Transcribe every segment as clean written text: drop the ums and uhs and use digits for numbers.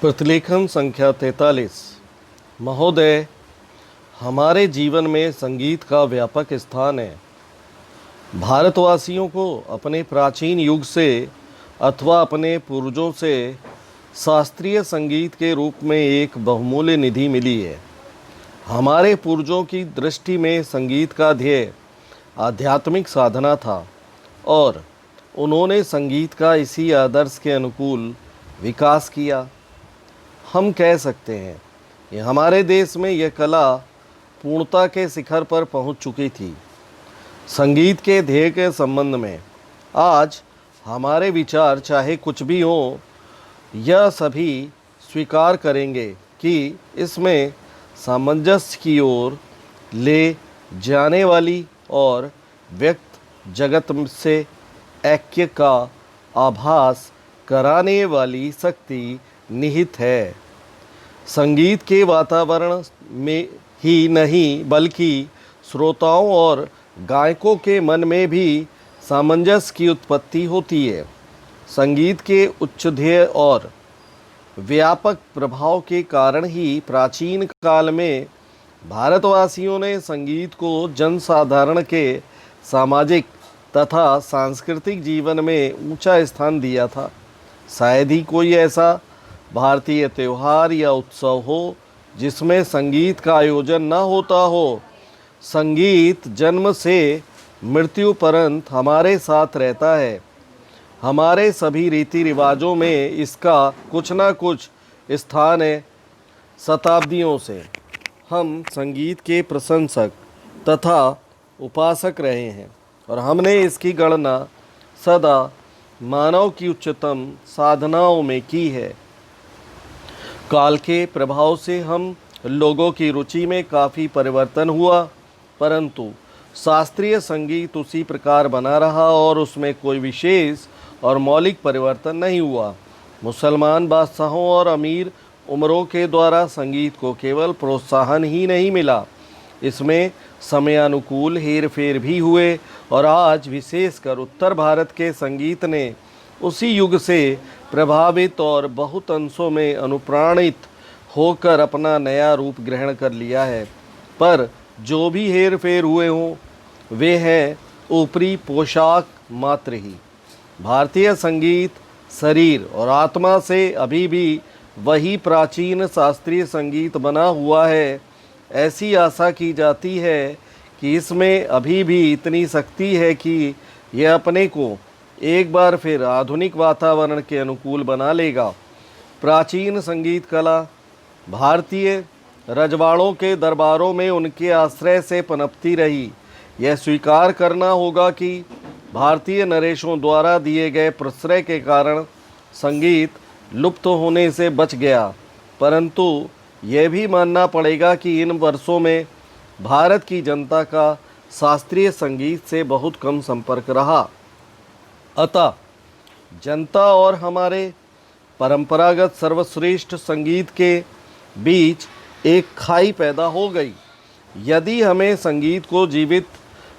प्रतिलेखन संख्या 43। महोदय, हमारे जीवन में संगीत का व्यापक स्थान है। भारतवासियों को अपने प्राचीन युग से अथवा अपने पूर्वजों से शास्त्रीय संगीत के रूप में एक बहुमूल्य निधि मिली है। हमारे पूर्वजों की दृष्टि में संगीत का ध्येय आध्यात्मिक साधना था और उन्होंने संगीत का इसी आदर्श के अनुकूल विकास किया। हम कह सकते हैं कि हमारे देश में यह कला पूर्णता के शिखर पर पहुंच चुकी थी। संगीत के ध्येय के संबंध में आज हमारे विचार चाहे कुछ भी हों, यह सभी स्वीकार करेंगे कि इसमें सामंजस्य की ओर ले जाने वाली और व्यक्त जगत से ऐक्य का आभास कराने वाली शक्ति निहित है। संगीत के वातावरण में ही नहीं बल्कि श्रोताओं और गायकों के मन में भी सामंजस्य की उत्पत्ति होती है। संगीत के उच्च ध्येय और व्यापक प्रभाव के कारण ही प्राचीन काल में भारतवासियों ने संगीत को जनसाधारण के सामाजिक तथा सांस्कृतिक जीवन में ऊंचा स्थान दिया था। शायद ही कोई ऐसा भारतीय त्यौहार या उत्सव हो जिसमें संगीत का आयोजन न होता हो। संगीत जन्म से मृत्यु पर्यंत हमारे साथ रहता है। हमारे सभी रीति रिवाजों में इसका कुछ ना कुछ स्थान है। शताब्दियों से हम संगीत के प्रशंसक तथा उपासक रहे हैं और हमने इसकी गणना सदा मानव की उच्चतम साधनाओं में की है। काल के प्रभाव से हम लोगों की रुचि में काफ़ी परिवर्तन हुआ, परंतु शास्त्रीय संगीत उसी प्रकार बना रहा और उसमें कोई विशेष और मौलिक परिवर्तन नहीं हुआ। मुसलमान बादशाहों और अमीर उमरों के द्वारा संगीत को केवल प्रोत्साहन ही नहीं मिला, इसमें समयानुकूल हेर फेर भी हुए और आज विशेषकर उत्तर भारत के संगीत ने उसी युग से प्रभावित और बहुत अंशों में अनुप्राणित होकर अपना नया रूप ग्रहण कर लिया है। पर जो भी हेर फेर हुए हों, वे हैं ऊपरी पोशाक मात्र ही। भारतीय संगीत शरीर और आत्मा से अभी भी वही प्राचीन शास्त्रीय संगीत बना हुआ है। ऐसी आशा की जाती है कि इसमें अभी भी इतनी शक्ति है कि यह अपने को एक बार फिर आधुनिक वातावरण के अनुकूल बना लेगा। प्राचीन संगीत कला भारतीय रजवाड़ों के दरबारों में उनके आश्रय से पनपती रही। यह स्वीकार करना होगा कि भारतीय नरेशों द्वारा दिए गए प्रश्रय के कारण संगीत लुप्त होने से बच गया, परंतु यह भी मानना पड़ेगा कि इन वर्षों में भारत की जनता का शास्त्रीय संगीत से बहुत कम संपर्क रहा। अतः जनता और हमारे परंपरागत सर्वश्रेष्ठ संगीत के बीच एक खाई पैदा हो गई। यदि हमें संगीत को जीवित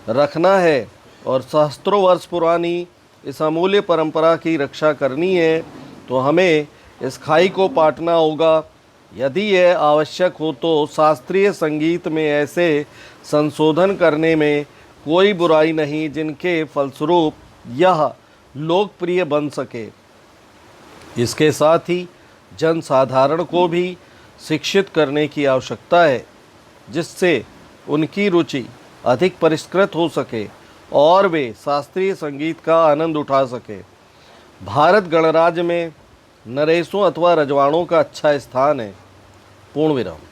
रखना है और सहस्त्रों वर्ष पुरानी इस अमूल्य परंपरा की रक्षा करनी है तो हमें इस खाई को पाटना होगा। यदि यह आवश्यक हो तो शास्त्रीय संगीत में ऐसे संशोधन करने में कोई बुराई नहीं जिनके फलस्वरूप यह लोकप्रिय बन सके। इसके साथ ही जनसाधारण को भी शिक्षित करने की आवश्यकता है, जिससे उनकी रुचि अधिक परिष्कृत हो सके और वे शास्त्रीय संगीत का आनंद उठा सके। भारत गणराज्य में नरेशों अथवा रजवाड़ों का अच्छा स्थान है। पूर्ण विराम।